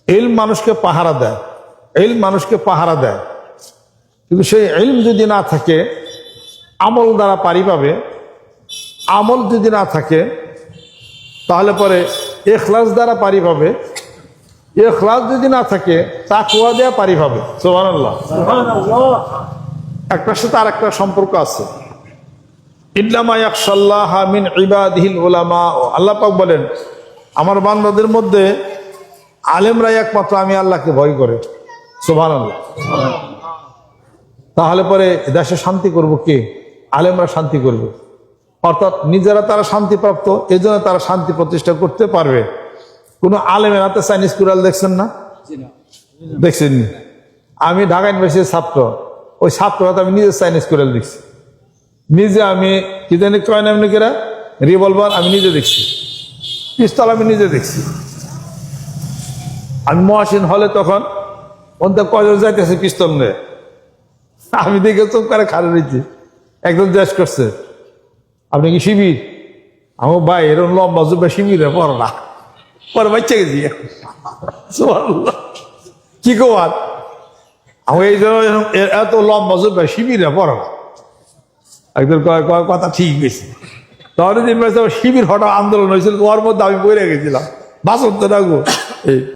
ইলম মানুষকে পাহারা দেয়, ইলম মানুষকে পাহারা দেয়, কিন্তু সেই ইলম যদি না থাকে আমল দ্বারা পারি পাবে। আমল যদি না থাকে তাহলে পরে ইখলাস দ্বারা পারি পাবে। ইখলাস যদি না থাকে তাকওয়া দেয়া পারি পাবে। সুবহানাল্লাহ। একটার সাথে আর একটা সম্পর্ক আছে। ইন্নামা ইয়াখশাল্লাহা মিন ইবাদিহিল উলামা। আল্লাহ পাক বলেন, আমার বান্দাদের মধ্যে আলেমরাই একমাত্র আমি আল্লাহকে ভয় করে। সুবহানাল্লাহ। তাহলে পরে দেশে শান্তি করব কে? আলেমরা শান্তি করবে। অর্থাৎ নিজেরা তারা শান্তিপ্রাপ্ত, এই জন্য তারা শান্তি প্রতিষ্ঠা করতে পারবে। কোনো আলেমের হাতে চাইনিজ কুড়াল দেখছেন না? দেখছেন? আমি ঢাকা ইউনিভার্সিটির ছাত্র, ওই ছাত্র হাতে আমি নিজে চাইনিজ কুড়াল দেখছি। নিজে আমি কি জানি কয় নাম নাকি রিভলভার আমি নিজে দেখছি, পিস্তল আমি নিজে দেখছি। আমি মহাসিন হলে তখন ওদের কয়জন যাইতেছে পিস্তল নিয়ে, আমি দেখে চোখ করে খাড়ে রয়েছি। একজন জিজ্ঞেস করছে, আপনি কি শিবির? আমার ভাই এরকম লম্বা জুব্বা শিবিরে পড়ো না, পরে বাচ্চা গেছি। কি কর আমি এই জন্য এত লম্বা জুব্বা শিবিরে পড়ো না। একজন কয় কথা ঠিক গেছে। তাহলে শিবির হঠাৎ আন্দোলন হয়েছিল, ওর মধ্যে আমি বইরে গেছিলাম, বাসন্ত রাখবো এই